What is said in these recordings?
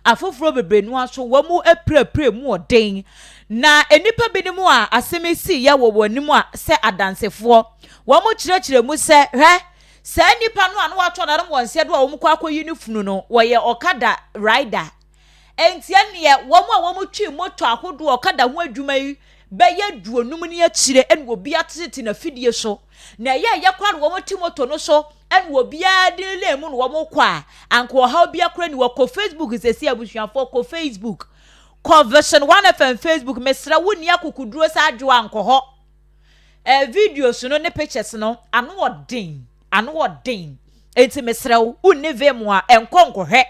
afoforo bebre no aso wo mu aprepre mu oden na enipa binimu a asemesi ya wo wanimu a se adansefo wo mu kirekire mu se hwe se nipa no anu wato na mo nse do wo mu kwa akoyi ni funu no wo ye okada rider entie ne wo mu a wo mu twi moto ahodo okada ho adwuma yi be ye duonum ne akire en obi atete na fidie so na ye kwaro wo mu ti moto no so en obi adin le mu no wo mu kwa anko ha obi akora ni wo ko Facebook sesi abusuafo ko Facebook ko VISION1 FM Facebook mesra woni akukuduro sa adwo anko ho videos no ne pictures no anu odin enti mesra woni vemu a enkonko he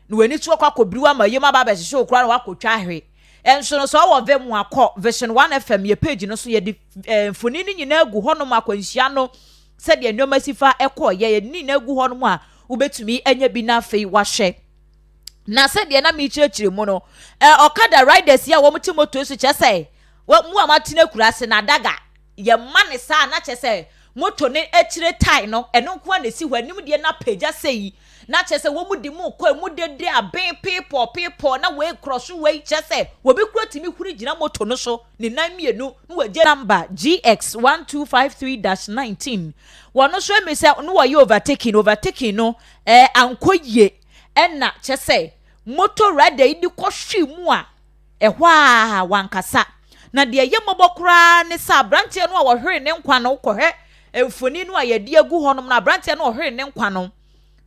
no wani tuo kwa kobriwa ma yema ba behye okura no wakotwa hwe enso no so wo vemu akọ VISION1 FM ye page no so ye di mfoni ni nyina agu ho no makwanhia no se de enoma sifa ekọ ye ni na agu ho no a ubetumi anya bi na afei wahwe na se de na mi chirechire mu no okada riders ya wo mti moto so chese mu amatina kurase na daga ye mane sa na chese moto ne echire tai no eno nko na si hwanim de na page sei na chese wo mu di mu ko mu de aben people na we cross we chese wo bi kuro timi huri gina moto no so ni nan mienu no waje number GX1253-19 wono so me se no wo ye overtaking no ankoye enna chese moto rider idi ko hwi mu a ehwa wankasa na de ye mobokura ne sa branche no a wo hwere ne nkwa no kohe emfoni no a ye de agu honom na branche no hwere ne nkwa no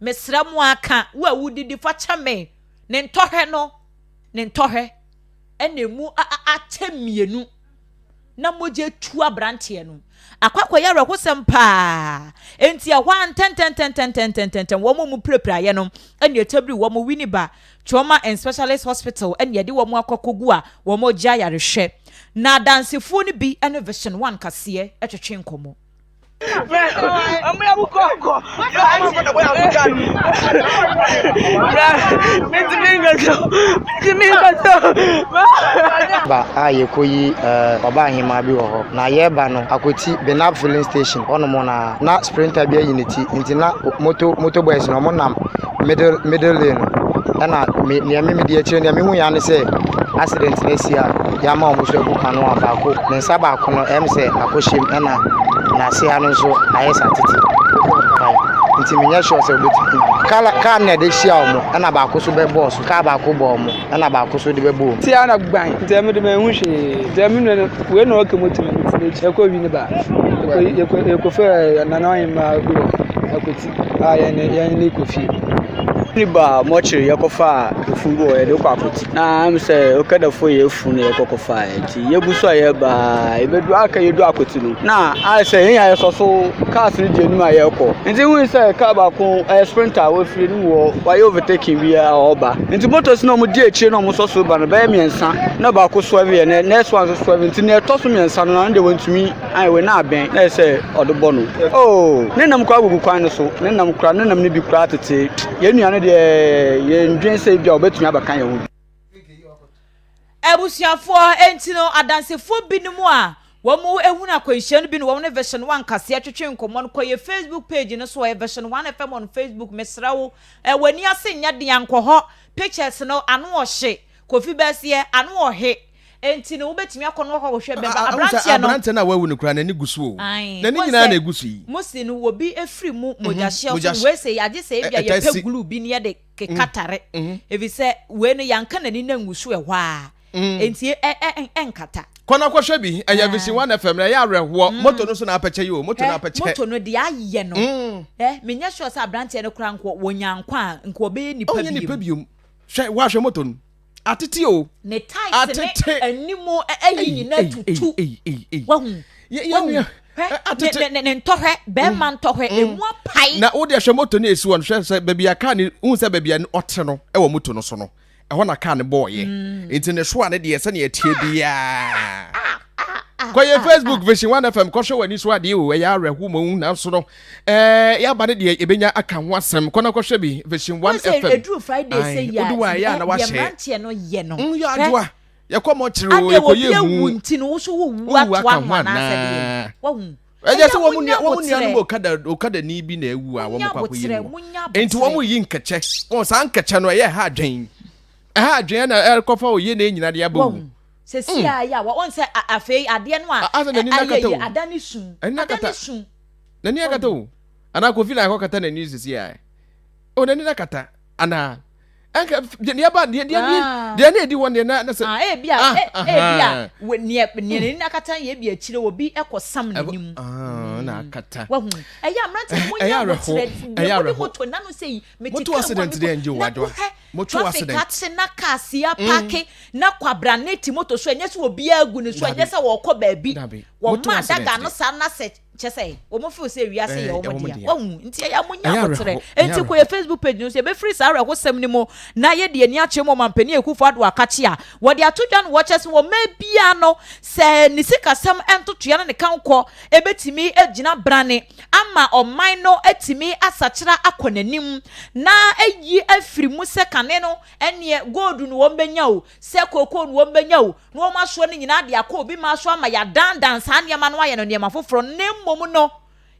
mesra mu aka wo awudidi fa chame ne ntohwe enemu atemienu na moje tu abranche no akwakwa ya rekosem pa enti a 1 wo mu prepare ye no ene etabri wo mu winiba trauma and specialist hospital ene ye de wo mu akokogu a wo mu gya yarehwe na dansefo ni bi ene VISION1 kase etwetwe nkomo ba aye koyi baba ahima bi wo ho na ye ba no akoti Benab filling station ono mo na sprinter bi unity nti na moto boys no mo nam middle lane na me de akire me hu ya ne se accident na sia ya ma omo so agu kanu abako ne nsa ba ko no em se akohyem na se anu so ayesa titi nti me nya sure se obeti ka na de hia omo na ba ko so be boss ka ba ko bo omo na ba ko so de be bo ti ana gban nti me de me hu hwe de me no we no ka moto me ti ko wi ni ba ko fe na na yin ma go akoti ya ni ko fi ni ba mo chiri yakofa efungo e de kwa akoti na am se okada fo ye funu ye kokofa nti ye buso ye ba e bedu aka ye du akoti no na a se yin ya so cars ni je numa ye ko nti hu se ka ba ko sprinter we firi ni wo wa ye overtaking wi a oba nti motos no mo di echi no mo so ba no ba miensa na ba ko so wi ne next one so 17 na to so miensa no na de wontumi ai we na aben na se odobo no oh ne nam kwa gugu kwan no so ne nam kura ne nam ni bi kura tete ye nua ye ndwen se bia obetumi abakan ye hu ebusiafo entino adansefo binimu a wo mu ehuna kwanhia no bi no wo ne VISION1 kase atwetwe nkomo no koye Facebook page no so ye VISION1 FM on Facebook mesrawo wani ase nya de yankoho pictures no anu ohye kofi basie anu ohye enti no wobetumi akono ho hwe beba abrantia na wawu ne kura na ni gusu o na ni nyina na egusu yi musi no wobi efri mu mojahye so we say age say bia ye pegulu bi ne ye de kekatare evi se we no yanka na ni na ngusu ehwa enti enkata kona kwhwe bi aya VISION1 FM na ya areho moto no so na apeche yo moto na apeche moto no de aye no menya sure say abrantia no kura nko wonyankwa nko be nipa biom hwe wa hwe moto no atete o ne tight ne animu ayi nyina tutu wahu atete ne ntohwe be man ntohwe emu apai na wo de hwe moto ne esi won hwe se bebia aka ne hu se bebia ote no e wo moto no so no e ho na ka ne boye enti ne hwe ane de se ne etie bia kwa ye Facebook VISION1 FM ko hwe wani so ade o ya arehu mu na so no ya ba ne de ebenya aka ho asem kona ko hwe bi VISION1 FM Edru Friday say ya oduwa ya na wa hye branche no ye no ya adwa ya kwa mo kire o ko ye hu nti no so wo atwa ho na se de wahu eje se wo mu no okada ni bi na ewu a wo mo kwa ko yi enti wo mu yi nkeche o san nkeche no ye ha dwen adwen na kofa oye na nyina de abawu se sia ya won se afei ade no a adani sun nani akata o ana ko feel like kata na news sia o nani nakata ana anka de aba de na edi won de na se bia ne nakata ye bia chire obi ekosam nanim na akata wahu eya amrante mo nya moto na no sei moto accident de enje wadwa moto accident kat na kasia parke na kwabraneti moto so enye se obi agu ne so enye se wo kọ baabi wo ma daga no sa na se chese wo mo feel say wiase ye wo dia wahu nti eya mo nya motre enti ko ye Facebook page no se be free sa re ko sem ni mo na ye de ani ache mo mampani ekufo ado akache a wo de atodwa no watches wo ma bia no se ni sika sem entotoya na ne kanko ebetimi agina brane ama oman no atimi asachira akonanim na ayi afiri mu se kane no ene gold no wo benya o se koko no wo benya o no wo maso ne nyina de akọ obi maso ama ya dandan sa niam no aye no niam foforo ne mmom no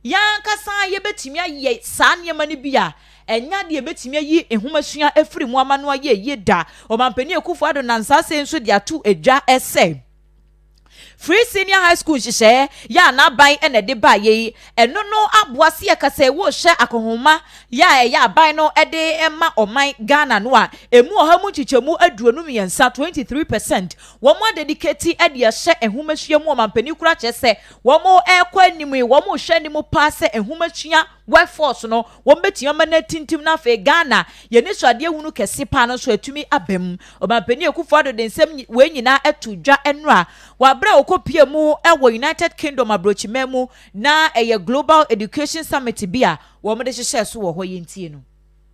yan kasa ye betimi aye sa niam ne bia enya de betimi ayi ehumasua afiri mu ama no aye ye da o mampani ekufo ado nansa se nso de atu edwa ese Free Senior High School shise ya na ban ene de ba ye eno no aboase ya kase wo hye akohoma ya ban no ede ema oman Ghana no a emu ohamu chichemu aduonu miensa 23% wo mo dedicate ede ya hye ehumahua mu omampani kura chese wo mo ekwa animu wo mo hye animu paase ehumahua workforce no wo beti ama na tintim na fe Ghana ye ne so ade ehunu kese pa no so atumi abam omampani ekufo ado de nsem we nyina etudwa enra wa bra okopie mu ewo United Kingdom abrochimemu na eye Global Education Summit bia wo mo de hye so wo ho yentie no.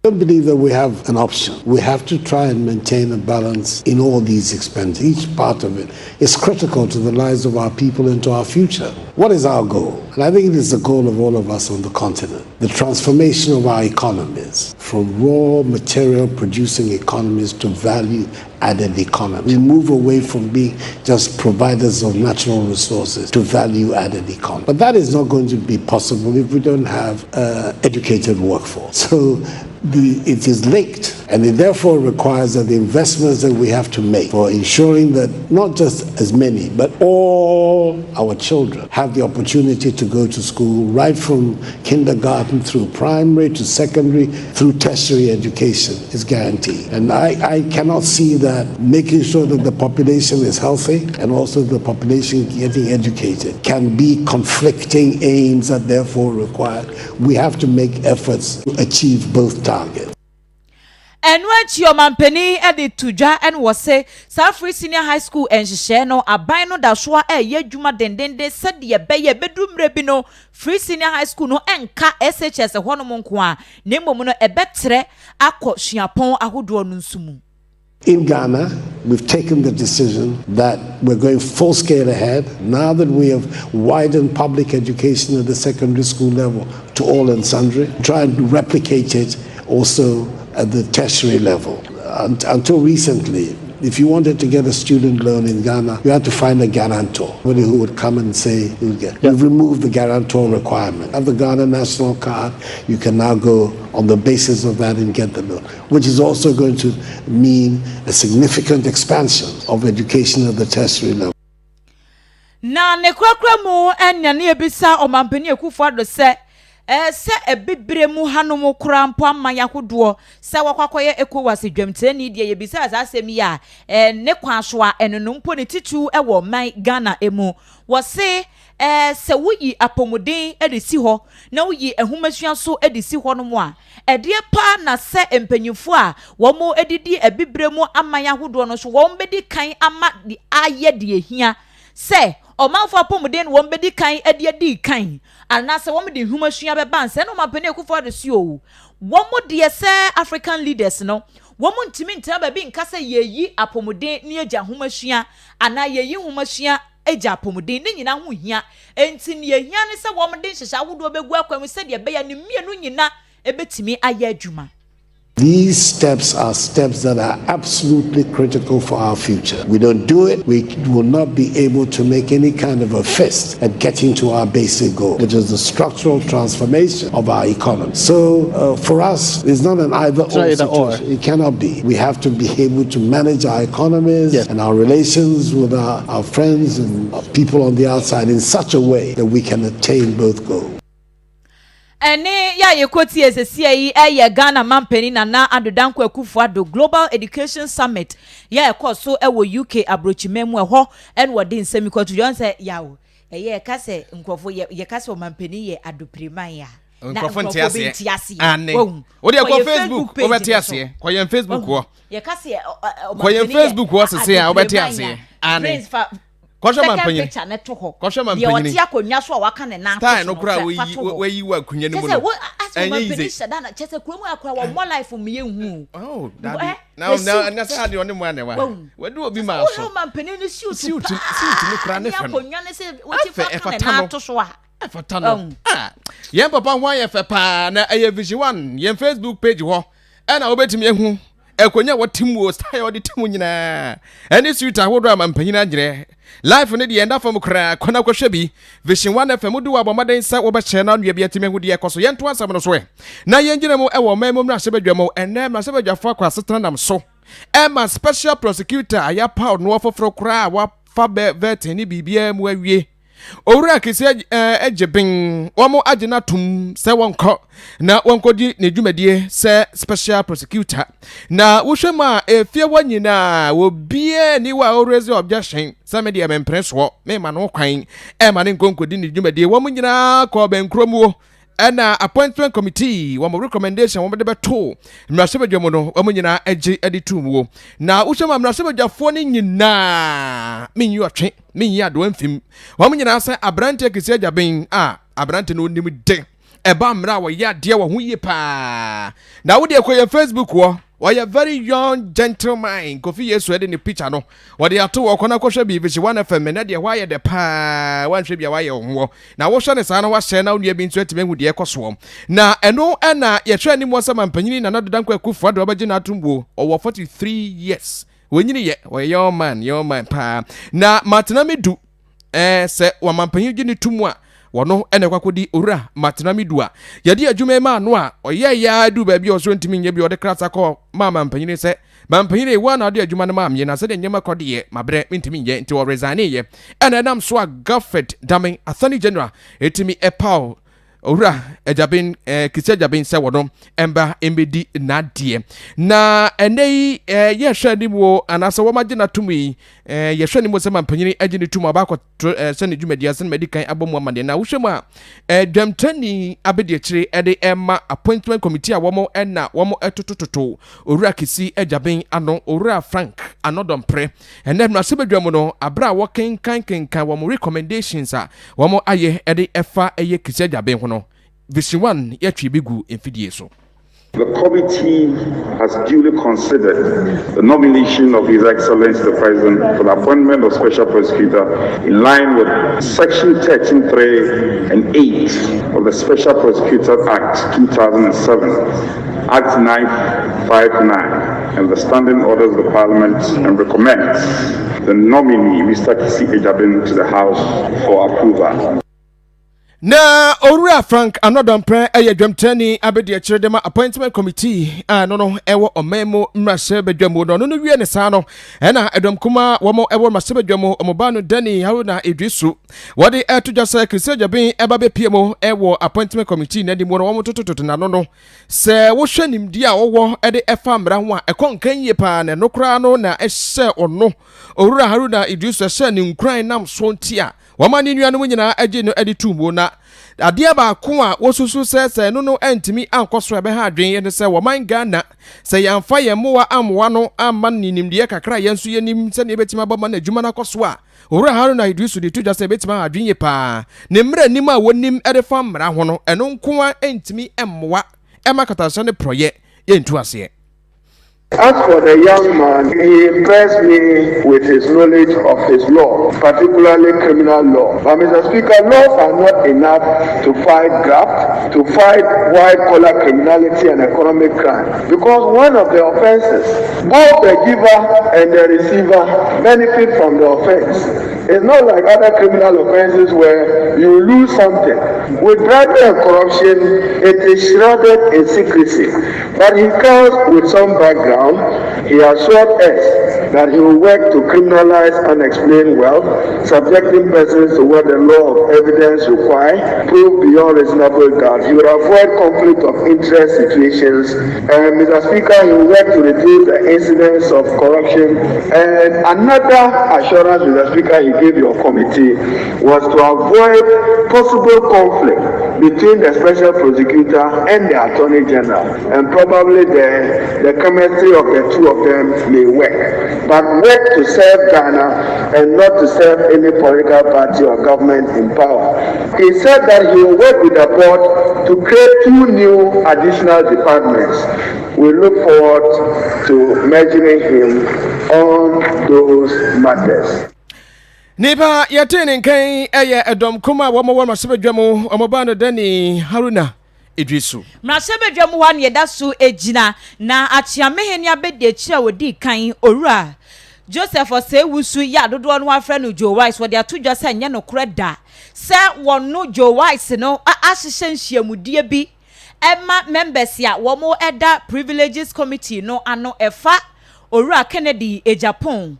I don't believe that we have an option. We have to try and maintain a balance in all these expenses. Each part of it is critical to the lives of our people and to our future. What is our goal? And I think it is the goal of all of us on the continent. The transformation of our economies from raw material producing economies to value added economy. We move away from being just providers of natural resources to value added economy. But that is not going to be possible if we don't have educated workforce. So it is linked, and it therefore requires that the investments that we have to make for ensuring that not just as many, but all our children have the opportunity to go to school right from kindergarten through primary to secondary through tertiary education is guaranteed. And I cannot see that making sure that the population is healthy and also the population getting educated can be conflicting aims that therefore require we have to make efforts to achieve both targets. And when your mampeni edit to ja and was say South Free Senior High School and Shisheno abino da shwa ye juma dendende said ye beye bedroom rebino Free Senior High School no enka SHS a honomonkwa nemo muno ebetre ako shiapon ahudo nunsumu. In Ghana, we've taken the decision that we're going full scale ahead now that we have widened public education at the secondary school level to all and sundry, try and replicate it also at the tertiary level. Until recently, if you wanted to get a student loan in Ghana, you had to find a guarantor, somebody who would come and say, we've removed the guarantor requirement. Have the Ghana national card, you can now go on the basis of that and get the loan, which is also going to mean a significant expansion of education at the tertiary level. Na ne kwakwa mu enya ne ebisa omampani ekufo ado se ebibre mu hanom krampo amanya hodo se wakwakoye ekowase dwamtire ni die yebisa asasemi ya ne kwaso a enonumpo ne titu ewo man Ghana emu wo se se wuyi apomuden edisi ho na wuyi ehumasua so edisi ho no mo a edie pa na se empanyifo a wo mo edidi ebibre mu amanya hodo no so wo mbedi kan ama di aye de ehia se omanfo apomuden wo mbedi kan edi kan anase wo mede humasua beba nse no mapene ekufo adesi o wo mo de se African leaders no wo mo ntimi ntia ba bi nkasa yeyi apomuden ne agya humasua ana yeyi humasua agya apomuden ne nyina ho hia enti ne hia ne se wo mo de nhyehyɛ awodo begu akwam se de be ya ne mienu nyina ebetimi aya adwuma. These steps are steps that are absolutely critical for our future. We don't do it, we will not be able to make any kind of a fist at getting to our basic goal, which is the structural transformation of our economy. So for us, it's not an either-or situation. It cannot be. We have to be able to manage our economies and our relations with our friends and people on the outside in such a way that we can attain both goals. Ene ya yekoti esesi ayi Ghana mampeni na adodanko Akufo-Addo Global Education Summit ya ekoso ewo UK abrochimemu eho en wodi nsemi kwatu yon se yawo ye kase nkofo ye kase o mampeni ye adopriman ya nkofo ntiase ane wo de ko Facebook wo betiase ko ye Facebook wo ye kase ko ye Facebook wo sese ya wo betiase ane Kosha mampanyini picture ne to ho kosha mampanyini ye oti akonwa so waka ne na style no kura we yi wa kunye ni mu no mampanyini shada na chese kuromu akwa wa more life me hu oh daddy now say ade oni mu ane wa we do obi ma so mampanyini suit ni kura ne fe no akonwa ne se woti fa na to so a efata no ye papa ho ye fe pa na VISION1 ye Facebook page ho na obetimi ehu ekonya wotimu style odi timu nyina eni suit ahodo mampanyini agire life ne de enda fam kra kona kwhwe bi VISION1 FM du abomaden sa wo be che na nua bi atime hu de ekoso yento asam no so na yengyina mu ewo memo mra se badwa mo enne mra se badwa fa kwa setena nam so Emma special prosecutor aya pa no foforo kra wa fa vet ni bibia mu awie owura kese ejebin womo agina tum se wonko na wonkodi ne dwumadie se special prosecutor na wohwema efie wanyina wo bie ni wa already objection se me de mempreso me ma no kwan ma ne nkonkodi ne dwumadie womo nyina ko benkromuo na appointment committee wo recommendation wo de beto mrasebadwamo no wo nyina age editumuo na wohwema mrasebadwafo ne nyina menyu atwe menyi ado amfim wo nyina se abrante kesi ajaben abrante no nim de eba mra wo ya de wo hu ye pa na wo de koye Facebook wo a very young gentleman Kofi Yesu ede ni picture no wode ato wo kona kohwe bi VISION1 FM na de wa ye de pa wanhwe bia wa ye ho na wo hwe ne sa na wa hye na onua bi nso atime hu de ekoso na eno na ye hwe ni mo sama mpanyini na nadodanko Akufo-Addo abaje na atumbuo owo 43 years wenyini ye wo young man pa na matenamidu se wa mampanyini gini tumu a wono ene kwakodi ora matenamidua yade adwuma ma no a oye ya du ba bi oso ntimi nye bi ode krasa ko mama mpanyini se mampanyini wa na ade adwuma no ma amye na se de nyema kode ye mabre ntimi nye nti wo resign ye ene nam so a Government Damen Attorney General etimi epao ora ejabin kisi ejabin se wono emba embedi nadie na enei ye hwe ni wo anasa wo magina tumi ye hwe ni mo se mampanyini agini tumi abakọ se ne dwumadia se medikan abomu amade na wo hwemu a dwamtani abedi akire ede emma appointment committee a wo na wo etotototo ora kisi ejabin ano ora Frank anodompre ene na se bedwam no abra wo kenkan wo recommendations a wo aye ede efa eye kisi ejabin no VISION1 yatwi bigu enfidie so. The committee has duly considered the nomination of His Excellency the President for the appointment of Special Prosecutor in line with Section 13(3) and 8 of the Special Prosecutor Act 2007, Act 959, and the standing orders of the Parliament, and recommends the nominee, Mr. Kisi Ejabin, to the House for approval. Na Owura Frank Anodompre dwamtani abedi akire dema appointment committee no ewo omemo mrase bedwamo no wie ne sa no na edwamkuma womo ewo mrase bedwamo omobano Dani Haruna Idrisu wode etujasa Kisi Ejabin eba bepiemo ewo appointment committee na di mo womo tototo na no se wo hwanimdi a wowo ede efa mra ho a ekonkan ye pa na nokra no na ehye ono Owura Haruna Idrisu ehye ni nkran nam so ntia wamani nuanu nyina age no editumbo na ade ba ko a wosusu sese no entimi ankoso ebe ha adwen ye ne se waman Ghana se yamfa ye mowa amwa no amma ninimde kakra ye nso ye nim se ne betima baba na adwuma na koso a Owura Haruna Idrisu de tuja se betima adwen ye pa ne mra nim a wonim ede fa mra ho no eno nko a entimi emmoa ema katasa ne proye ye ntu ase As for the young man, he impressed me with his knowledge of his law, particularly criminal law. But Mr. Speaker, laws are not enough to fight graft, to fight white-collar criminality and economic crime. Because one of the offenses, both the giver and the receiver benefit from the offense. It's not like other criminal offenses where you lose something. With bribery and corruption, it is shrouded in secrecy. But he comes with some background. He assured us that he will work to criminalize unexplained wealth, subjecting persons to what the law of evidence requires, prove beyond reasonable doubt. He will avoid conflict of interest situations. And Mr. Speaker, he will work to reduce the incidence of corruption. And another assurance, Mr. Speaker, he gave your committee was to avoid possible conflict between the special prosecutor and the attorney general, and probably the chemistry of the two of them may work, but work to serve Ghana and not to serve any political party or government in power. He said that he will work with the board to create 2 new additional departments. We look forward to measuring him on those matters. Nipa yatene kan eye edom kuma wo mo masebedwam omobano dani Haruna Idrisu masebedwam wa ne da so ejina na achiameheni abedi achira wodi kan owura Joseph Osewusu ya dodo no afre no Joe Wise wodi atodwa se nye no koreda se wono Joe Wise no ahihye nhyiamudie bi ema members ya wo mo eda privileges committee no ano efa owura Kennedy Japan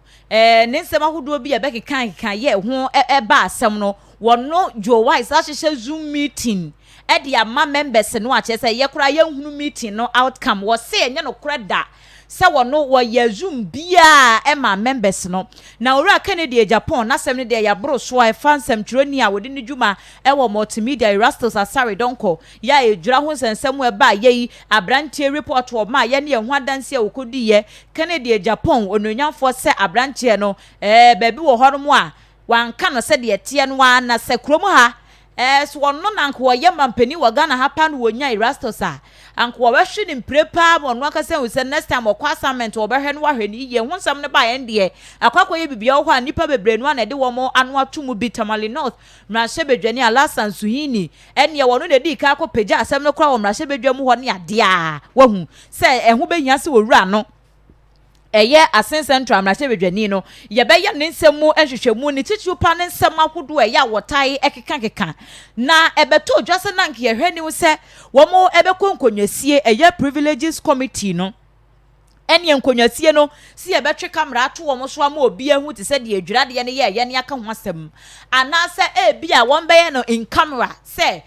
Ninsema hudo bi ebeki kan ye ho eba asem no wono Joe Wise ahihye Zoom meeting edi ama members no ache se ye kura ye hunu meeting no outcome wo se enye no koreda se wono wo ye Zoom bia ema members no na owura Kennedy Japan na sem ne de ya bro so e fansem troni a wodi ne dwuma e wo multimedia Erastus Asare donko ya ejura ho sensem e ba ye abrantie report wo ma ye ne ho adanse a wokodi ye Kennedy Japan ononyamfo se abrantie no baabi wo horom a wanka no se de tie no wa na se kromo ha so wono nanko ye mampani wo Ghana hapa no wonya Erastus a anko wo hwe ni mprepa wono akase wo se next time okwa assignment wo behwe no wahwe ni ye honsam ne ba ye ndie akwakwa ye bibia wo ha nipa bebre no na de wo mo anu atomu bi Tamale North mrahye bedwani Alasan Suhini ene wono de di ka akopagya asem no kra wo mrahye bedwamu ho ne ade a wahu se eho behia se wo wura no eye asen central mrahye bedwani no ye be ye nsemu ehwehwemu ni titupa ne nsem akodo eye awotai ekeka na ebeto odwase nank ye hwe ni wo se wo mo ebe konkonyasie eye privileges committee no ene nkonyasie no si ebe twe kamera ato wo mo so ama obi ahu ti se de adwurade ye ne ye ne aka ho asem ana se bia won be ye no in camera se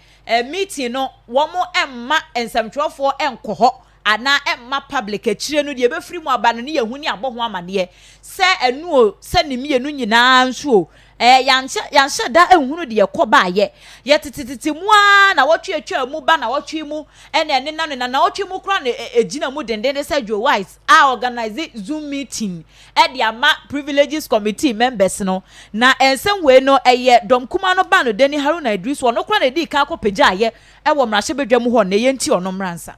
meeting no wo mo emma ensamtwofo enkoho ana emma public akire no de befiri mu aba no ne yehu ni abo ho amane se enu o se ne mienu nyina nso yansha da ehunu de yekoba ye tititi mu na wotwe atwa mu ba na wotwe mu ene na wotwe mu kra na ejina mu dendende se Joe Wise a organize Zoom meeting de ama privileges committee members no na ensem we no eye dom kuma no ba no deni Haruna Idrisu no kra na di ka akopagya ye wo mrahye bedwam ho na ye nti ono mransa.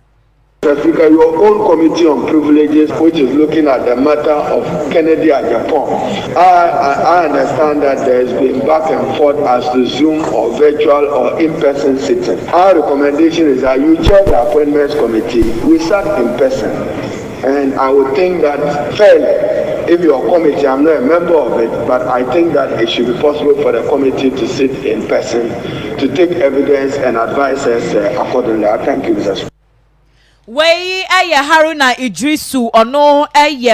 Mr. Speaker, your own committee on privileges, which is looking at the matter of Kennedy and Japan, I understand that there has been back and forth as to Zoom or virtual or in-person sitting. Our recommendation is that you chair the appointments committee. We sat in person, and I would think that fairly, if your committee, I'm not a member of it, but I think that it should be possible for the committee to sit in person, to take evidence and advise us accordingly. I thank you, Mr. Speaker. Wey Haruna Idrisu ono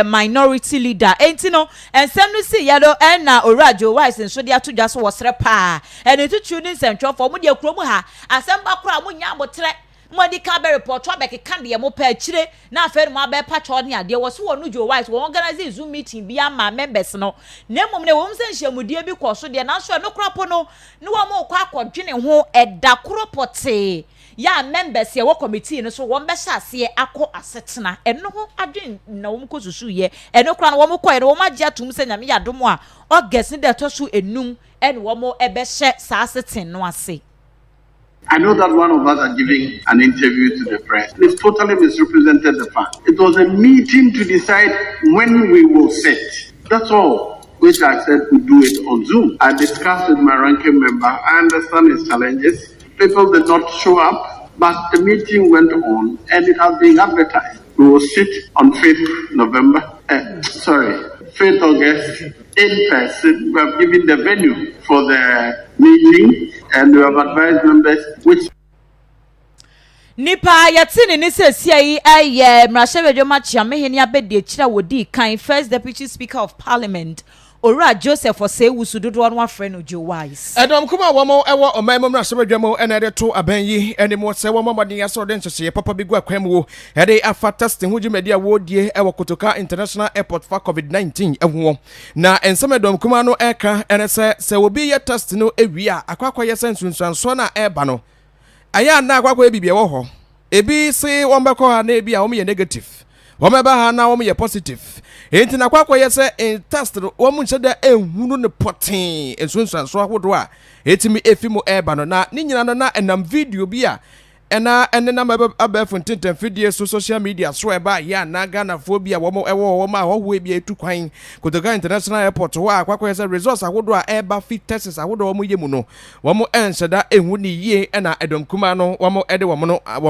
minority leader entino ensem no si yado na Joe Wise nso de atodwa so wosre pa ene tutu ni nsentwofo mo de akromu ha asem ba kra mo nya abotre mo di ka be report wa be keka de mo pa akire na afa mo abe pa cho ne ade wo so wono Joe Wise wo organize Zoom meeting bi ama members no na mom ne wo mse nhyiamudie bi kɔ so de na so no krapo no ne wo mo kwa akɔdwene ho ɛda kropote ya members ye wo committee no so won be hyase akọ asetena eno ho adwen na wo mko susu ye eno kra no wo mko ye wo magye atum se nyame yadom a August de to so enum ene wo mo ebe hye sa aseten no ase. I know that one of us are giving an interview to the press. It's totally misrepresented the fact. It was a meeting to decide when we will sit. That's all. Which I said we do it on Zoom. I discussed with my ranking member. I understand his challenges. People did not show up, but the meeting went on and it has been advertised. We will sit on 5th August in person. We have given the venue for the meeting and we have advised members which Nipa yatini ni sesia yi aye mrahwebedwo machia meheni abedi kira wodi kan first deputy speaker of parliament Ora Joseph Osewu sudodo no afre Joe Wise. Edom kuma womo ewo omemo mrahwebedwo ene de to aban yi ene mo se womo maden yaso de nhyehye papa bi gu akwam wo ede afa testing ho jumedi a wodie ewo Kotoka International Airport for COVID-19 ewo na ensem edom kuma no eka ene se obi ye test no ewi a akwakwa ye sensunsuanso na eba no aya na akwakwa ebibie wo ho ebi se wombekọ ha na ebi a wo ye negative womeba ha na wo ye positive enti na akwakwa ye se test no wo mu nhyeda ehunu ne potin ensunsuanso ahodo a etimi efimo eba no na ni nyina no na enam video bi a ene na abefo tinten video social media so eba ya na Ghana phobia wo ewo ma ho bi etu kwan Kotoka International Airport wo akwakwa ye se results ahodo a eba fit tests ahodo wo mu yemu no wo mu enhyeda ehu ni yie na edom kuma no wo mu ede wo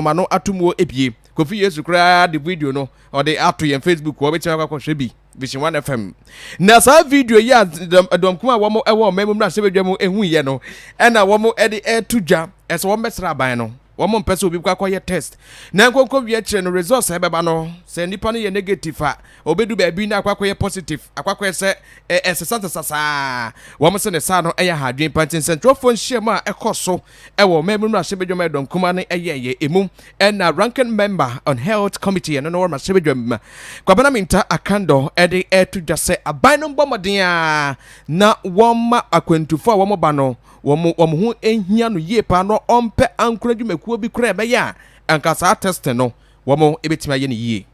ma no atomuo ebie Kofi Yesu kra the video no or the app to your Facebook wo betima kwakwa hwebi VISION1 FM na sa video ya edom kuma wo mu ewo memu na sebedwam ehu ye no na wo mu ede etudwa eso wo mesra aban no womo mpese obi kwa ye test na nkonko wie kire no results ebeba no se nipa no ye negative a obedu ba bi na akwa ye positive akwa se esesante sasa womo se ne sa no eya hadwen pantin central phone share ma ekoso ewo memru na sebedwom edom kuma ne eye emu na ranking member on health committee no no ma sebedwom kwabana minta akando ede etudwa se aban no bomoden a na woma akwantufo womo ba no womo hu ehia no ye pa no ompe ankura dwumakuo bi kura be ya anka sa test no womo ebetima ye ne ye.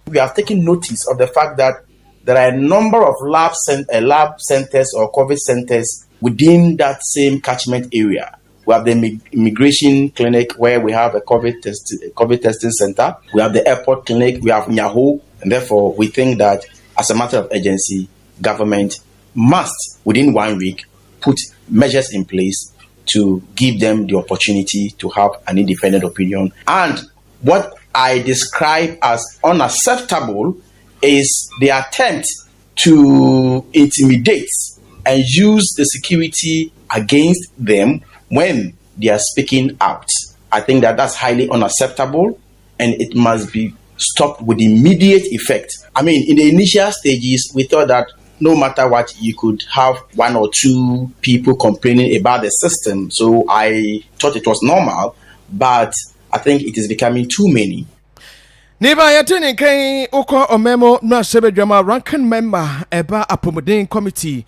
We have taken notice of the fact that there are a number of lab centers or COVID centers within that same catchment area. We have the immigration clinic where we have a COVID testing center. We have the airport clinic. We have Nyaho, and therefore we think that as a matter of urgency, government must within 1 week put measures in place to give them the opportunity to have an independent opinion. And what I describe as unacceptable is the attempt to intimidate and use the security against them when they are speaking out. I think that that's highly unacceptable and it must be stopped with immediate effect. I mean, in the initial stages, we thought that no matter what, you could have 1 or 2 people complaining about the system. So I thought it was normal, but I think it is becoming too many. Neba yatini kai uko omemo na sebedwama ranking member eba apomodin committee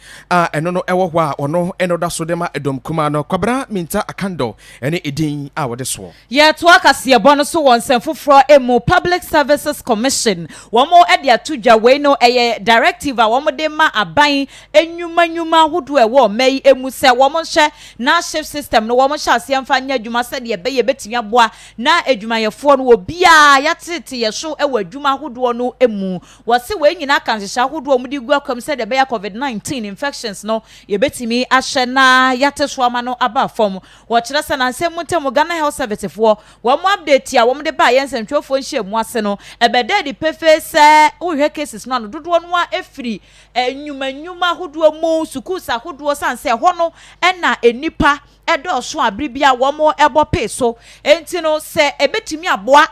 eno ewo hwa ono eno da so dema edom kuma no kwabra minta akando ene edin wode so ye to akase ebono so wonsen foforo emu Public Services Commission womo ede atudwa we no eye directive womo de ma aban enwuma hodo ewo mai emu se womo hye na shift system no womo hye ase amfa nya adwuma se de be ye betimi aboa na adwumayefo no obia yatete yesho ewa adwuma hodo no emu wose we nyina kanhyehyɛ hodo mu di gu akwam se de be ya COVID-19 infections no ye betimi ahye na yateso ama no aba fom wo kire se na nsem ntem Ghana Health Service fo wo mo update a wo mo de ba yensentwofo nhye mu ase no ebede di pefe se uhwe cases no dodo no a efiri enwuma hodo mu sukusa hodo sanse ho no na enipa edo so abribia wo mo ebo peso enti no se ebetimi aboa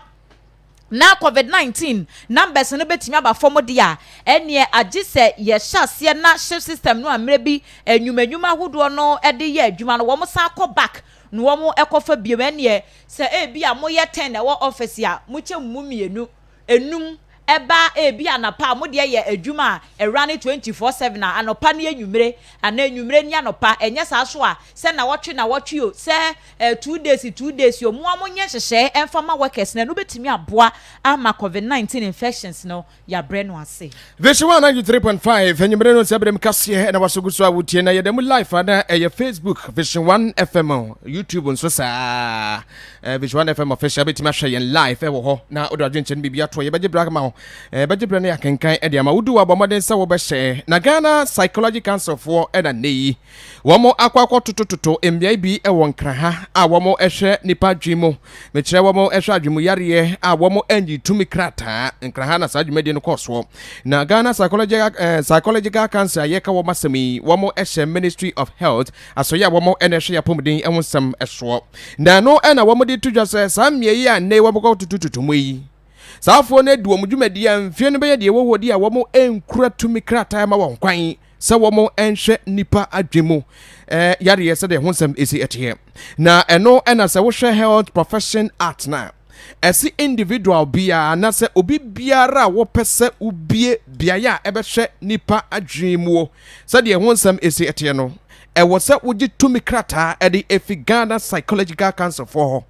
na COVID-19 numbers no betimi aba form dia ene agise ye hyase na shift system no amre bi enwuma hodo no ede ye adwuma no wo mo san ko back no wo mo ekofa biem ene se e bi a mo ye 10 na wo office a mo che mu mienu enum eba ebi anapa mo de ye adwuma run 24/7 anopa ne enwumere ana enwumere ni anopa enye sa so a se na wotwe o se 2 days o mo amonye hyehye enfama workers na no betimi aboa ama COVID-19 infections no ya bre no ase VISION1 93.5 enyumere no sebere kase na wasoguso a wotie na yedem live na Facebook VISION1 FM YouTube nso sa VISION1 FM official betimi ahwe yen live wo ho na odo adwenchen bibia to ye beje bra ma ho beje bra na yakenkan e de ama wudu abomoden se wo be hye na Ghana Psychology Council for e na nei wo mo akwakwo totototo mbia bi e won kraha a wo mo ehwe nipa dwimo me kire wo mo ehwe adwimu yare a wo mo anji tumi krata nkraha na sa adwumade no koso na Ghana Psychological Council yeka wo masemi wo mo ehwe Ministry of Health asoya wo mo enehwe ya pomden e wonsam ehwo na no e na wo mo de tudwa se samye yi a nei wo mo totototo moyi saafo na duo mudwumadi amfie no beye de wo hodi a wo mo enkura tumi krata ma won kwan se wo mo enhwe nipa adwemu yare yese de honsam esi etie na eno ena se wo hwe Health Profession Act na esi individual bia na se obi biara wo pese ubie biaya ebehwe nipa adwemu se de honsam esi etie no wo se wogi tumi krata e de efi Ghana Psychological Council for ho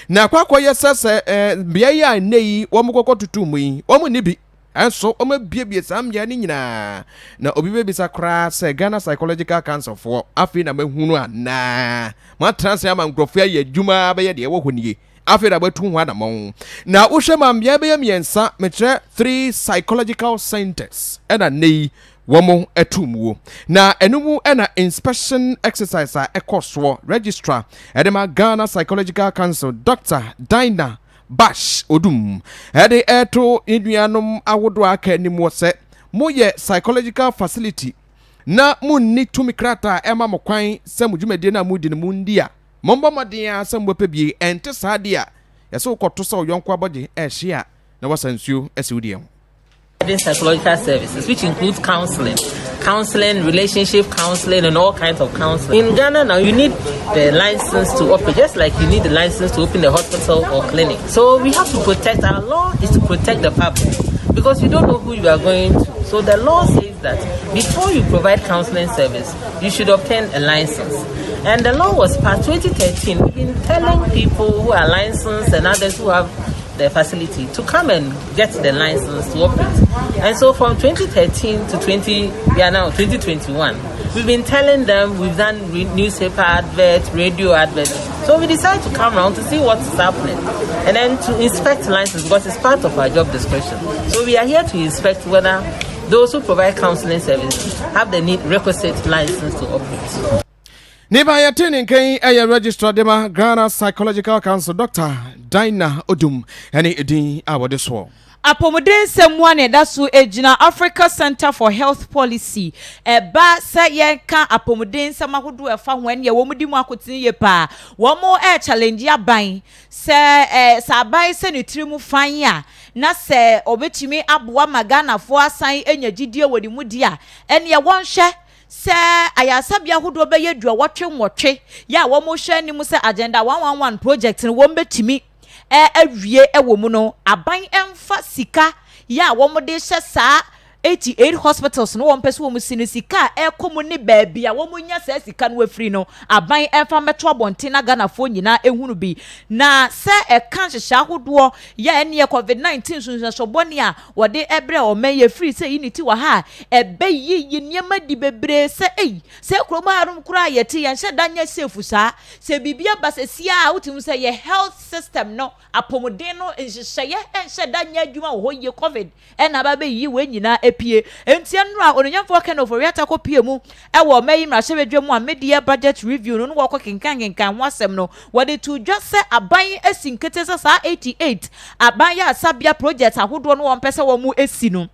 na kwakwa yesese bia ya nei wo mukoko tutumu yi wo mu nibi enso o ma biebie sam ya ni nyina na obi bebisa kra se Ghana Psychological Council for afi na mahunu ana ma transfer ma nkrofo ya adwuma be ye de wo honie afi da batu ho adamon na wo hwe ma bia be miensa metre 3 psychological centers ena nei womo etumuo na enumu ena inspection exercise a ekoso registrar edema Ghana Psychological Council Dr. Dinah Bash Odum ede eto eduanum awodo aka nimu se moye psychological facility na munni tumikrata ema mokwan se mudwumade na mudi mu ndia momba modin a se mbopebie ente saade a yese ukoto se oyonko abode ehia na wasansuo esiwudie psychological services, which includes counseling, relationship counseling, and all kinds of counseling. In Ghana now, you need the license to operate, just like you need the license to open a hospital or clinic. So we have to protect, our law is to protect the public, because you don't know who you are going to. So the law says that before you provide counseling service, you should obtain a license. And the law was passed 2013. We've been telling people who are licensed and others who have the facility to come and get the license to operate. And so from 2013 to 2021, we've been telling them, we've done newspaper adverts, radio adverts. So we decided to come around to see what's happening and then to inspect license, because it's part of our job description. So we are here to inspect whether those who provide counseling service have the requisite license to operate. Neba ya tini nkai aya registrar dema Ghana Psychological Council Dr. Dinah Odum eni edin awodeswo. Apomodin semwane dasu ejina Africa Center for Health Policy ba se yenka apomodin semahudu efa hwen ye womudi mu akotini ye pa womo challenge aban se sabai se nitrimu fan ya na se obetimi aboa magana fo asan enyagidie wodi mu dia ene ye wonhwe se ayasabia hudo be yedua wotwe ya wo mo hwe ni mu se agenda 111 project ni wo mbetimi awie ewo mu no aban emfa sika ya wo mo de hye saa 88 hospitals no won pese wo mu sinu sika ekomu ni baabi a wo mu nya saa sika no afri no aban emfa meto abonte na Ghana fo nyina ehunu bi na se kan hyehya hodo ya ene COVID-19 sunsunsoboni a wode ebre o men ye free se unity wa ha ebe yi niema di bebre se se kroma harum kura yeti yan hye danya safe saa se bibia basesia a wotim se ye health system no apomodin no nhye hye danya adwuma wo ye COVID ena ba be yi we nyina epie entianru a ononyamfo ken of oriata ko pie mu ewo mayi mrahwedwemu a media budget review no wo ko kenkan wasem no wode to just say aban asinkete sa 88 aban ya sabia project ahodo no won pese wo mu esi no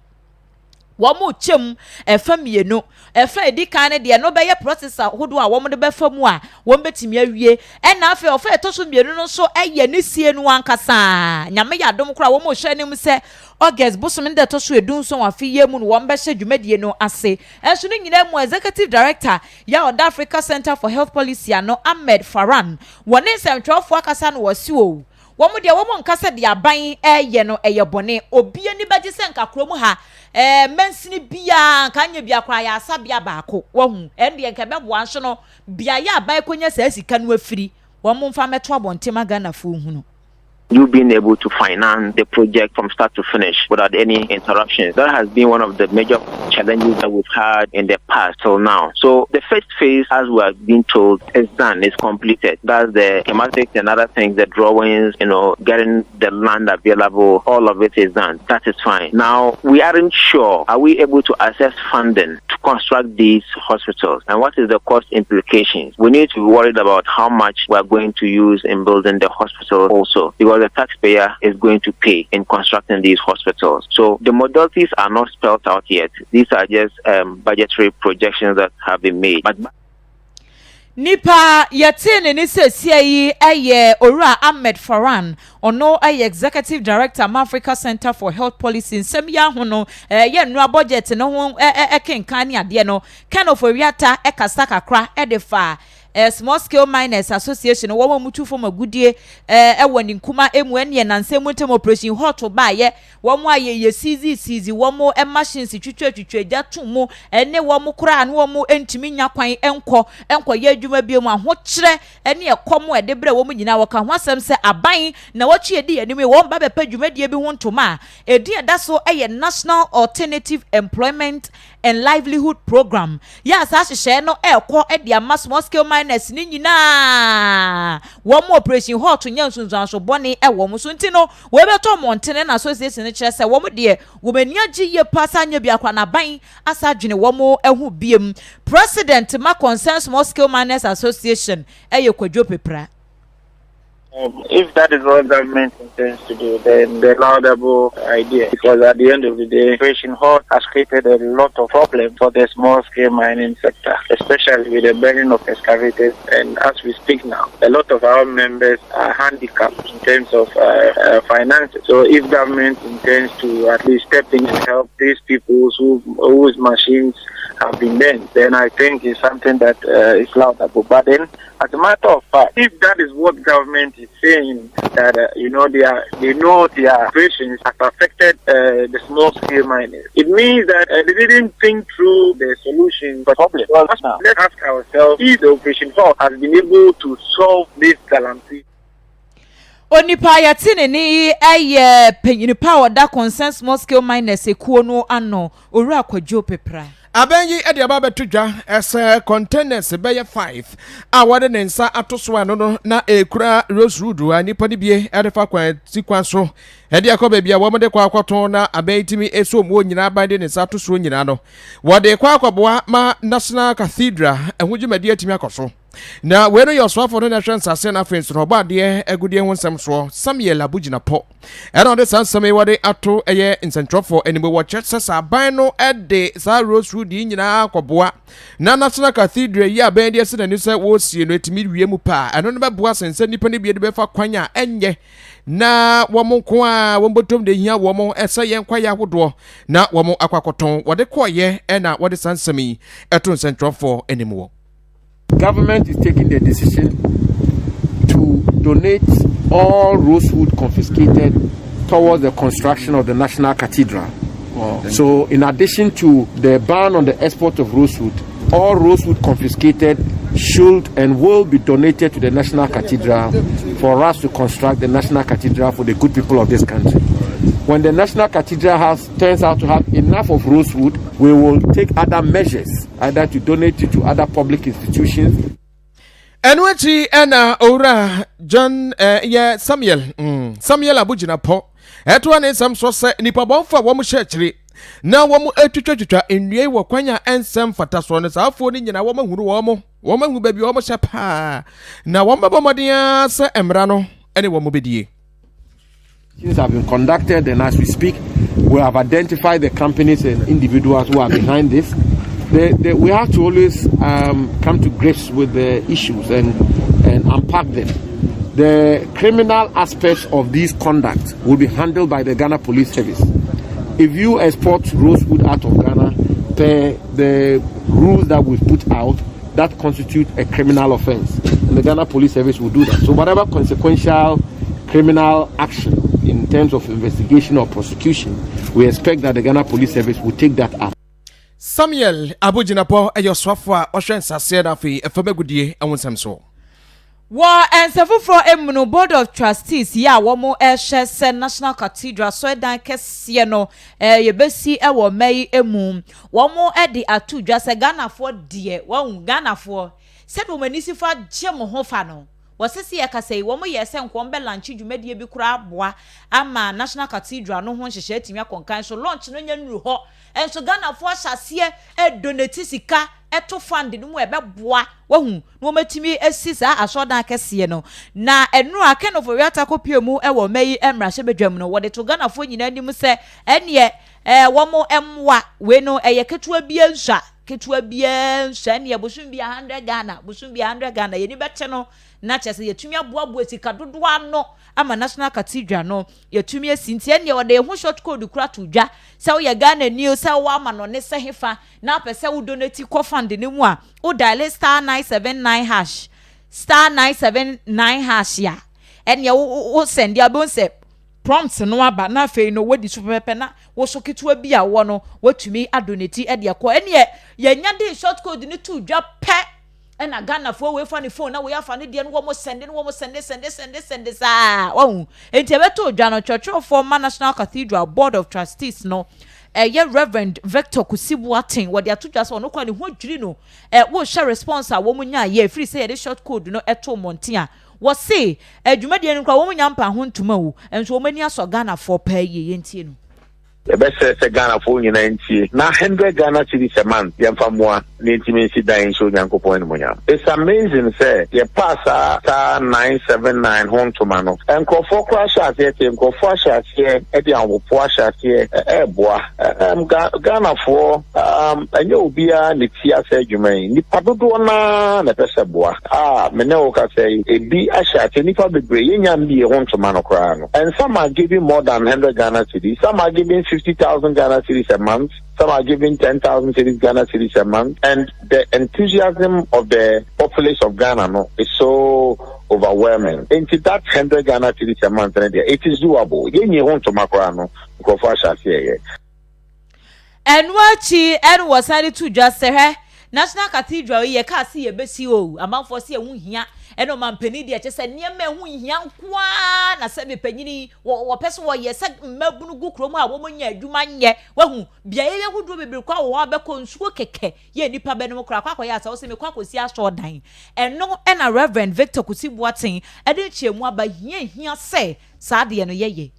womu chem efamienu efa edikan ne de no beye processor hodo a womu de befamu a won betimi awie ena afa ofa etoso mienu no so eye ne sie nu ankasa nyame ya dom kura womu hwe nim se August bosom de toso edun so afi ye mu no won be hye dwumadie no ase enso ne nyina mu executive director ya South Africa Center for Health Policy ano Ahmed Faran woni nsentwofo akasa no wasi o wɔn de wɔn nkasa de aban ɛyɛ no ɛyɛ bɔne obi ani bɛgye sɛ nkakoro mu ha mensini bia nkanya bia kora ya asabia baako wɔn ɛnde nkɛbɛboa nso no bia ya aban konya sɛ sika no afiri wɔn mfa mɛto abɔntema Ghana fo hu no. You being able to finance the project from start to finish without any interruptions. That has been one of the major challenges that we've had in the past till now. So the first phase, as we are being told, is done, is completed. That's the schematics and other things, the drawings, getting the land available, all of it is done. That is fine. Now, we aren't sure, are we able to access funding to construct these hospitals? And what is the cost implications? We need to be worried about how much we are going to use in building the hospital also, because the taxpayer is going to pay in constructing these hospitals. So the modalities are not spelled out yet. These are just budgetary projections that have been made. But Nipa yatine ni yi eye Ora Ahmed Farhan ono executive director Africa Center for Health Policy nsem ya hono ye nua budget no ho kenkan ni ade no kind of oriata ekasa kakra edefa Small Scale Miners Association wo mutu fo magudie woni nkuma emu ene na nsem ntem operation hot ba ye wo mo aye ye CZ wo mo machines twitwa gya tumu ene wo mo kura ne wo mo entimi nya kwan enko ye adwuma biemu aho kire ene ekomo ede bre wo mo nyina wo ka ho asem se aban na wo tue di anim wo ba bepa dwumadie bi ho ntoma edi eda so National Alternative Employment and Livelihood Program ya sa hye no ekọ ede ama Small Scale Miners ni nyina wo mo operation hot nya nsunzan so bone wo mo so ntino we beto montene na association ne kire se wo mo de wo mani agi ye pasa nya bia kwa na ban asa dwene wo mo ehu biem President ma concern Small Scale Miners Association Kwadwo Pepra. If that is what government intends to do, then the laudable idea, because at the end of the day, Operation Hot has created a lot of problems for the small-scale mining sector, especially with the burning of excavators. And as we speak now, a lot of our members are handicapped in terms of finances. So if government intends to at least step in and help these people whose machines have been burned, then I think it's something that is laudable. But then, as a matter of fact, if that is what government is saying, that they know their operations have affected the small-scale miners, it means that they didn't think through the solution for the problem. Well, now, let's ask ourselves if the Operation Hawk has been able to solve this calamity. Onipa yatine ni penyini power that concerns small-scale miners ekuo ano Owura Kwadwo Pepra. Abenyi edi ababa tudwa ese containers beye 5 awade ne nsa atoso no na ekura Rose Road nipa ni bie edefa kwan sikwanso edi akoba bia wo mode kwa akwato na abentimi eso mu nyina abande ne nsa atoso nyina no wode kwa akwaboa ma National Cathedral ehujumadi atimi akoso na wero yoswafo no na hwensa na friends no ba de agudie ho nsem so Samuel Abugina po era de sansame wade ato eye nsentrofo enimo wo church sasa ban no ede sa Rose Road nyina akwaboa na National Cathedral yi abende ese na ni se wo sie no etimi wie mu pa eno no beboa sense nipa ne bie de befa kwanya enye na womo ko a wombotom de hia womo ese yen kwaya hodo na womo akwakoton wode koye na wode sansame eto nsentrofo enimo. Government is taking the decision to donate all rosewood confiscated towards the construction of the National Cathedral. Wow. So in addition to the ban on the export of rosewood, all rosewood confiscated should and will be donated to the National Cathedral for us to construct the National Cathedral for the good people of this country. When the National Cathedral turns out to have enough of rosewood, we will take other measures, either to donate it to other public institutions. Enwechi ena Owura John Samuel Abugina po eto ne sam so se nipa bonfa wo mo chechiri na wo mo etwetwetwa enwie wo kwanya ensem fata so ne saafo ni nyina wo mahuru wo mahu ba bi wo mo shepa na wo mabomodea se emra no ene wo mo bedie. Things have been conducted, and as we speak, we have identified the companies and individuals who are behind this. We have to always come to grips with the issues and unpack them. The criminal aspects of these conduct will be handled by the Ghana Police Service. If you export rosewood out of Ghana, the rules that we've put out, that constitute a criminal offense, and the Ghana Police Service will do that. So whatever consequential criminal action in terms of investigation or prosecution, we expect that the Ghana Police Service will take that up. Samuel Abujinapo Ayoswafa Oshen Saseda Efebegudie Awunsamso. Wa ensefo from Emuno Board of Trustees ya womo ehye National Cathedral so dan kese no yebesi ewo mai emu womo edi atu dwa se Ghana for die won Ghana for se do manisi fa gem ho fa no wasisi yakasei womo yese nkwombe lunch dwumadie bi kura aboa ama National Cathedral no ho hyehye atimi akonkan so launch no nya nuru ho enso Ghana for hyase donate sika eto fund no mu ebeboa wahu no matimi asisa asodan kese no na enu aken of wiata kopiemu ewo mai emrahye bedwam no wode to Ghana for nyina nim se ene womo emwa we no ketua bia nsa ketua bia nsa ne bosun bia 100 Ghana bosun bia 100 Ghana yeni bete no na chese yetumi aboa sika dodo ano ama National Cathedral no yetumi asintie ne wode ho short code kura to dwa se wo ye Ghana ni se wo ama no ne se hefa na pese wo donate ko fund ne mu a wo dial star 979 hash star 979 hash ya ene wo send ya bon se prompts no aba na fe no wodi so pepe na wo so ketua bia wo no watumi adonate e de ko ene ye nya de short code ni to dwa pe ena Ghana for we fa ni phone na we afa ne de no wo send sa wo enti beto dwa no church for National Cathedral Board of Trustees no Reverend Victor Kusibuatin wodi atudwa so no kwa ne ho dwiri no wo share response a wo munya ye free say the short code no eto monte a wo say adwumadie no kwa wo munya mpa ho ntuma wo enso wo mani aso Ghana for pay ye ntie no the best say Ghana for nyina ntie na 100 Ghana cedis a month yamfa moa na ntimi si dan so nyankopon ne monya. It's amazing say ye pass star 979 home to mano enkofo kwa share ye enkofo share e de anwopo share boa Ghana for enye obia ne tia say adwuman ni padodo na pese boa me ne wo ka say ebi ashare ni pa bebre ye nyam bi home to mano kra no and some are giving more than 100 Ghana cedis, some are giving 50,000 Ghana cedis a month, some are giving 10,000 Ghana cedis a month, and the enthusiasm of the populace of Ghana is so overwhelming. Into that 100 Ghana cedis a month, it is doable. You want to Makorano, go for Shasia. And what and was I to just say, National Cathedral, ye can't see a besi o, amount for see a wound here. Eno man penidi a chese nieme hu hian kwa na se be panyini wo pese wo ye se mabunu gu kromu a wo nya adwuma nye wahu bia ye hudu bebre kwa wo abeko nsuo keke ye nipa benom kra kwa ya sa wo se me kwa kosi aso dan eno ena Reverend Victor Kusibuatin ede chiemu aba hia se sa de no ye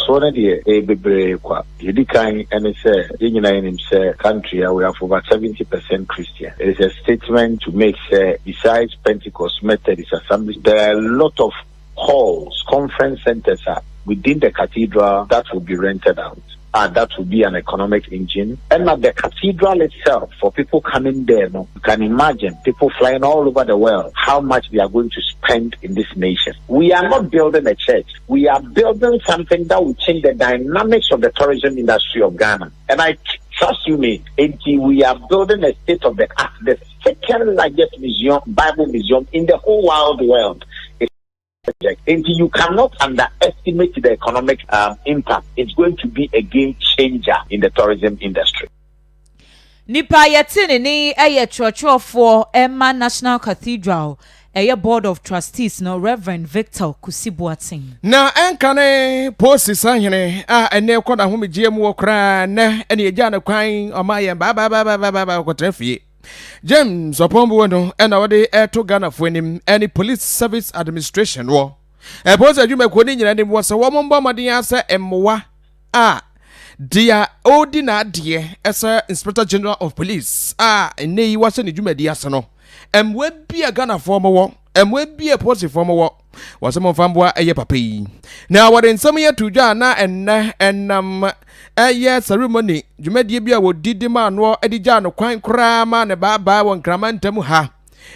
so na de bebre kwa yedikan ene se yenyina yenim se country we have over 70% Christian. It is a statement to make say besides Pentecost Methodist Assembly there are a lot of halls, conference centers within the cathedral that will be rented out. That will be an economic engine. And at the cathedral itself, for people coming there, you can imagine people flying all over the world, how much they are going to spend in this nation. We are not building a church. We are building something that will change the dynamics of the tourism industry of Ghana. And I trust you me, we are building a state-of-the-art, the second largest museum, Bible museum in the whole wide world. And you cannot underestimate the economic impact. It's going to be a game changer in the tourism industry. Nipa yetini ni church for Emma National Cathedral Board of Trustees no Reverend Victor Kusibuatin. Na enkane posi sahene ene koda humi GM okra na ene ejana kwan omaye ba kotrafie. James Opombo no ena wode to Ghana for any police service administration wo. Boss adwuma ko ni nyina ni wo se wo mombo maden asa emwa dia odina de esa Inspector General of Police ene yi wase ni dwuma di asa no emwe bia Ghana for mo emwe bia police for mo wase mo famboa eye papa yi na wode nsam ye tudwa na enam ceremony dwumadie bia wo didima no edija no kwan kra ma ne baba won kramantam ha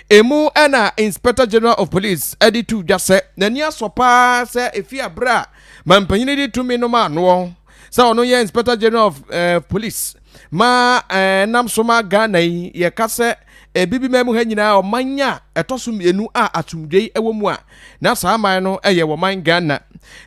emu ena Inspector General of Police edi tudwa se nani asopa se efia bra mampanyini di tumi no ma no se ono ye Inspector General of Police ma nam so ma Ghana yi ye ka se bibi memu ha nyina o manya etoso mienu a atumdwei ewo mu a na saa man no eye wo man Ghana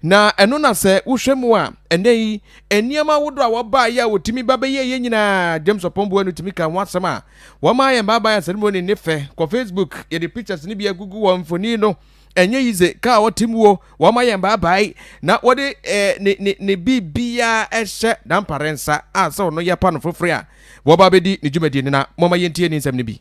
na eno na se wohwemu a enei eniema wodo a wo ba ya wotimi ba be ye nyina James Opombo anu timi ka wasem a wo ma ye ba ya ceremony ne fe ko Facebook ye the pictures ni bia gugu wo mfoni no enye yize ka wotimwo wo ma ye ba na wode ne bibia ehye dan parensa a se no ye pa no fofre a wo ba be di ne dwumadi ne na moma ye ntie ni nsem ne bi.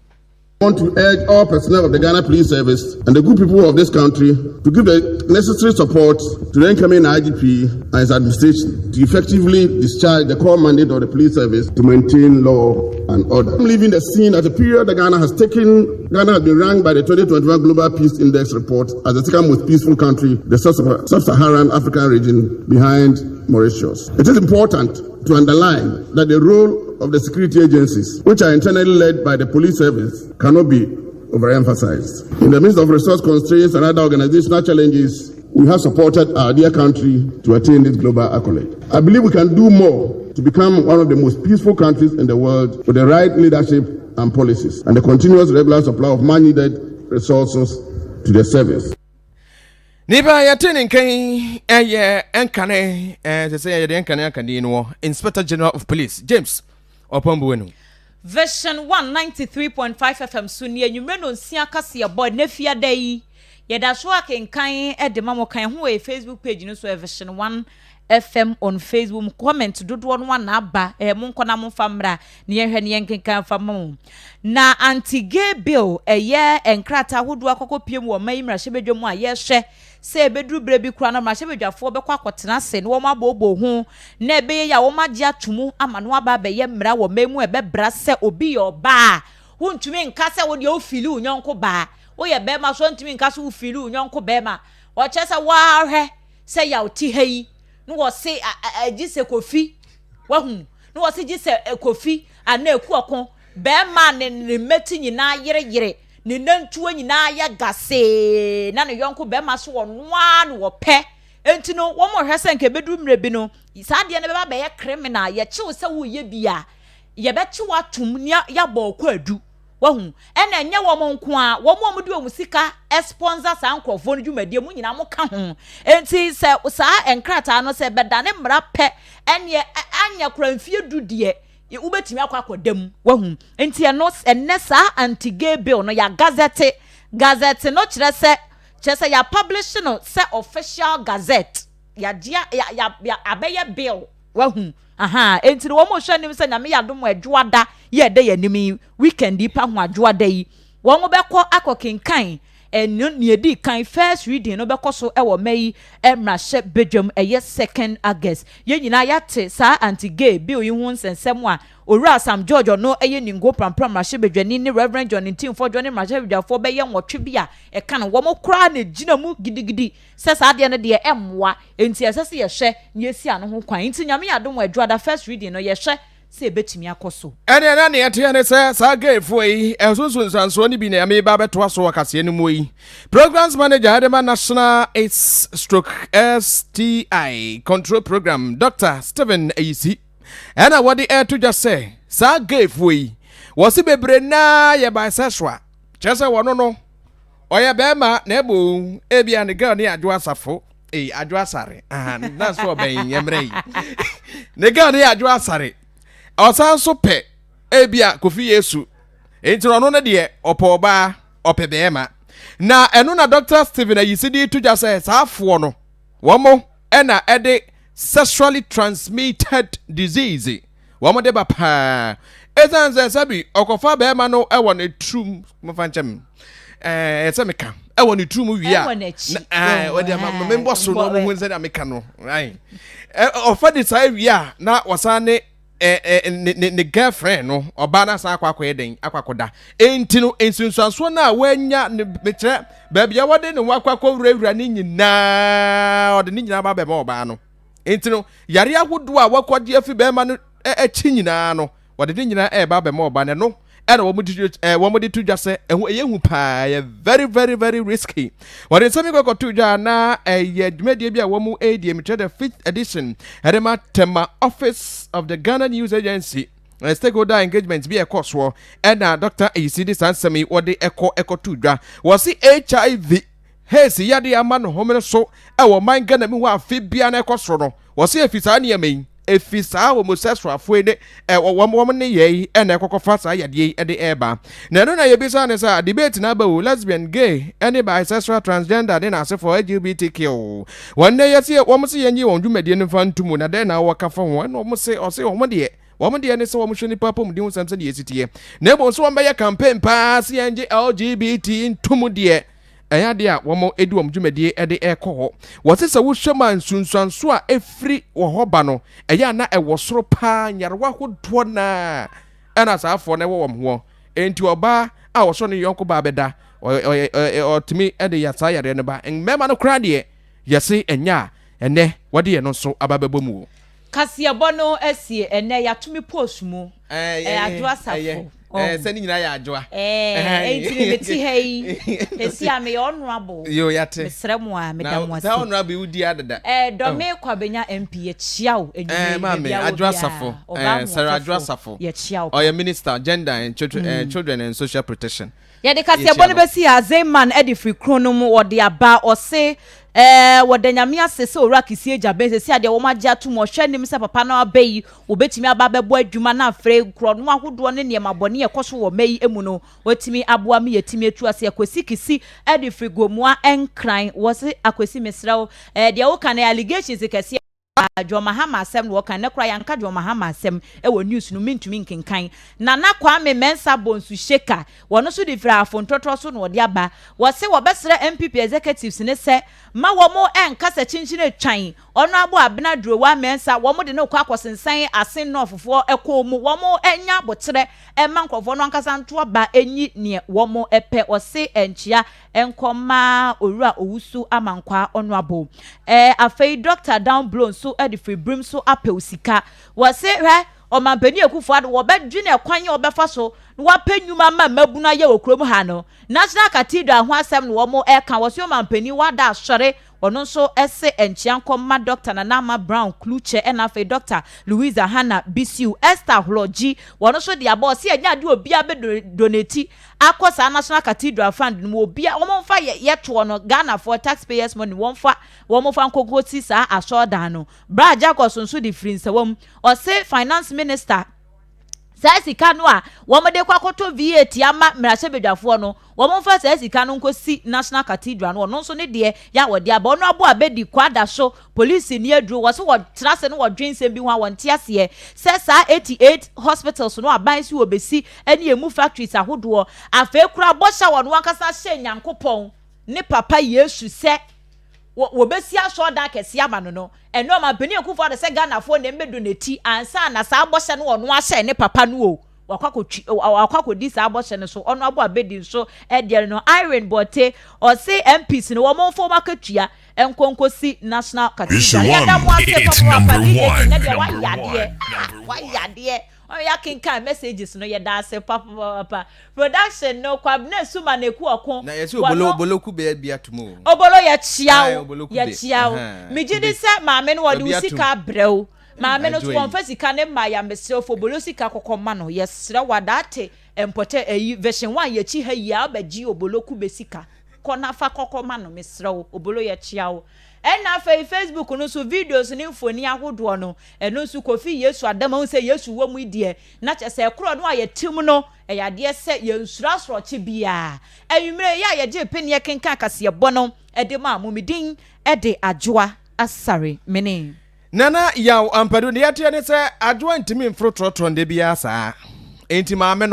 I want to urge all personnel of the Ghana Police Service and the good people of this country to give the necessary support to the incoming IGP and his administration to effectively discharge the core mandate of the police service to maintain law and order. I'm leaving the scene at a period that Ghana has been ranked by the 2021 Global Peace Index report as the second most peaceful country, the sub-Saharan African region behind Mauritius. It is important to underline that the role of the security agencies, which are internally led by the police service, cannot be overemphasized. In the midst of resource constraints and other organizational challenges, we have supported our dear country to attain this global accolade. I believe we can do more to become one of the most peaceful countries in the world with the right leadership and policies and the continuous regular supply of man-needed resources to the service. Niba ya teninkan enkane say ya enkane akandi no Inspector General of Police James Opombo enu Version 193.5 FM Sunia Numero no nsia kase boy nefia dai yeda so akenkan de mamo kan ho e Facebook page no so Version 1 FM on Facebook comment dodo no na aba mo nkona mo famra ne yehwe ne yenkenkan famo na anti-gay bill eye enkrata hodo akokopiem wo mayimra hyebedwom a yehwe se bedru brebi kura na mrahebedwafo bekwa akotena se ne wo mabobo ho na ebeye ya wo magye atumu ama no aba be ye mra wo memu ebebra se obi yo ba huntumi nka se wo de ofili unyonko ba wo ye be ma so ntumi nka se wo fili unyonko be ma wo chese wa hwe se ya oti hei no wo se agise kofi wa hu no wo se gise kofi ana eku okon be ma ne meti nyina yire ni nantuo nyina ya gase na ne yonko be ma so wonwa no wo pe enti no wo mo hwese nke bedu mrebi no saa de ne be ba be ye criminal ye chiwo se wo ye bia ye be chiwo atum ya bo kwa adu wo hu ena enye wo mo nko a wo mo de wo sika sponsor sa nkrofo no dwumadie mu nyina mo ka ho enti se saa enkrata no se beda ne mra pe ene anya kramfie du de ubetimi akwakodam wahu enti eno saa anti-gay bill no ya gazette no kyerese ya publish no se official gazette ya abeye bill wahu enti wo mo hwa nim se nyame ya dom adwoada ye de yanim weekend pa ho adwoada yi wo mo bekọ akokenkan enu ne edi kan first reading no bekoso ewo mai emrahye bedwam eye 2nd August ye nyina yate sa anti-gay bill yi hu nsensem a owura Sam George no eye ningo prampram rahye bedwani ni Reverend John Ntimfo John rahye bedwafo be ye nwotwe bia e kan wo mo kra na gina mu gidigidi se sa de ne de emwa enti asese ye hwe ne esi ano ho kwan enti nyame yadom adwoada first reading no ye hwe se betimi akoso ene na ne yete ne se sa gayfo yi ensunsun sanso ni bi na me ba beto so wakase ni mo yi programs manager Adema National AIDS stroke STI control program Dr. Stephen Ayisi ena wodi to just say sa gayfo yi wosi bebre na ye bisexual chese wono no oya be ma na ebo ebia ne girl ni adwo asafo adwo asare na so ben yemre yi ne girl ni adwo asare osan so pe ebia kofi Yesu entiro no na de opoba opebema na eno na Dr. Stephen Ayisidi to just say safo no womo ena ede sexually transmitted disease womo de bapa ezanze sabi okofa bema no ewo ne trum mofanchem esemeka ewo ne trum wi a ode membo so no mo hunze na meka no right ofa de sai wi a na wasane ne girlfriend no oba na sa akwa eden akwakoda enti no ensunsuanso na wanya ne betre baabia wode ne wakwa wura ni nyina ode ni nyina ba be ma oba no enti no yare agodo a wakwaje afi be ma no echi nyina no wode ni nyina ba be ma oba ne no ena wo mo di tuja se ehu pa very very very risky wode sami ko tuja na dwumadie bia wo mu ADM the 5th edition edema tema office of the Ghana News Agency stakeholder engagement be a course war and Dr. ACD Sansami or the echo to dra was the HIV. Hey, see ya the man home so our mind gonna me wa Fibian echo sono was if it's any mean. If it's our Mosesra Fuede, one woman ye, and a cockofasa ye at the airbar. Now, no, your business are debating about lesbian, gay, any bisexual, transgender, then answer for LGBTQ. One day I see a woman see and you won't do median fun to moon, and then I walk up from one almost say or say, oh, my dear. Woman, dear, and so I'm showing papa doing something yesterday. Never so by a campaign pass and LGBT in Tumudia. Aya dia womo edu omdwumedie e de ekọ wose se wo hwema nsunsuanso a efri wo hoba no eya na ewo soro pa nyarwa hodo na ana saafo na wo ho enti oba a wo so ne yonko ba beda otimi e de yasa yare ne ba mema no kra de yesi enya ene wode ye no so ababebo mu kasia bono esie ene yatumi post mu adwa safo sending ya adwoa enti hei esi ame honorable yo yate mesremu a medam wase honorable udi adada do me kwabenya MP ye chiao mama adwoa safo Sarah adwoa safo ye chiao or your minister gender and children and social protection ye de kasia bono besi azeman edifri kronom wode aba o se wodanyame asese ora kisi eja be se ade wo magya to mo hwe nim se papa na abayi obetimi aba bebo adwuma na afre kro no ahodo ne ne mabone ekoso wo mayi emu no wotimi aboa me yetimi etu ase akwesi kisi ede frigomua enkran wose akwesi mesrawo de wo kan allegations kesi Joma Hama asem no kan na kra yanka Joma Hama asem wo news no mintumi nkenkan na Kwame Mensa Bonsu Sheka wono so difra afontotro so no de aba wo se wo besere MPP executives ne se ma wo mo enkasa chinchine twan ono abo abena drowa Mensa wo mo de no kwa akosensan asen no ofofo ekọ mu wo mo enya abotere ema nkofo no ankasa nto ba enyi ne wo mo epe wo se enchia enkoma owura owusu amankwa ono abo afei Dr. Down Blown so edifri brim so apelsika wase hwe o mampani ekufo ade wo bedwene kwanye obefa so wa panyuma ma mabuna ye okrom ha no National Cathedral ho asem no wo mo eka wose o mampani wada asore ono so ese enchiankomma Dr. Nanama Brown Kluche enafe Dr. Louisa Hannah Bisiu Esther Hloji wono so dia boss enya de obi abe donate akosa National Cathedral Fund no obi a wo mfa ye to no Ghana for taxpayers money wo mfa nkogoti sa asoda no bra Jacobs so di frinse wom o say finance minister Sasika no a womode kwakoto VAT ama mrasebedwafo no womfa sasika no nkosi National Cathedral no no so ne de ya wode aba no abo abedi kwada so police ni aduro wo so wo trase no wo dwensem bi ho wonte ase sesa 88 hospitals no aban si obesi ene emu factories ahodo afa ekura bosha wo no ankasa hye nyankopon ne papa Yesu se wo besi aso da kese ama no eno ma beni ekufo de se Ghana fo ne mbedo neti ansa na sa aboshe no no ahye ne papa no o wakwakodi sa aboshe ne so ono abo abedi so edel no Irene Bote o se MPs no wo mo fo makatua enkonkosi National Cathedral ya mo ase wa yade ya kinkan messages no ye da se papa production no kwabna suma na eku okon na yesi oboloku be bia tumo obolo ya chiao mejidi se maame no wode usika brew maame no to konfesika ne ma ya mesrefo obolo sika kokoma no yesre wadate empote VISION1 ye chi ha ya obagi oboloku besika kona fa kokoma no mesrewo obolo ya chiao ena fa Facebook no so videos ni mfoni ahodo no eno so kofi Yesu adama hu se Yesu wo mu die na chese kro no ayetim no eyade se yensurasro chi bia enwumre ya ye peni kenka kase bono ede ma mumidin ede adwoa ASARE mene nana yaw ampadu ne yate ne se adwoa ntimi mfrotrotro nde bia saa enti maame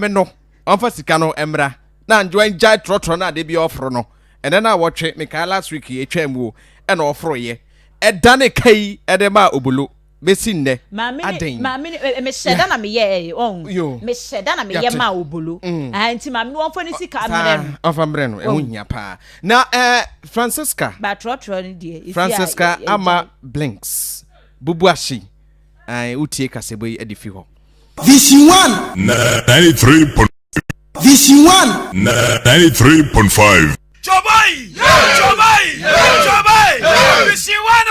no onfa sika no emra na adwoa njai trotro na de bia ofro no and then I watch it, Mika last week, a chemu, and offer ye. A dane kay, edema obulu, besinde. Mammy, Miss Shedana me ye, oh, you, Miss Shedana me ye ma obulu, and to my one for the sick of Ambreno, and yapa. Now, Francisca, but Rotron, dear, Francisca, Ama Blinks, Bubuashi, I would take us away at the fuel. VISION1 93. VISION1 93.5. Jobai! VISION1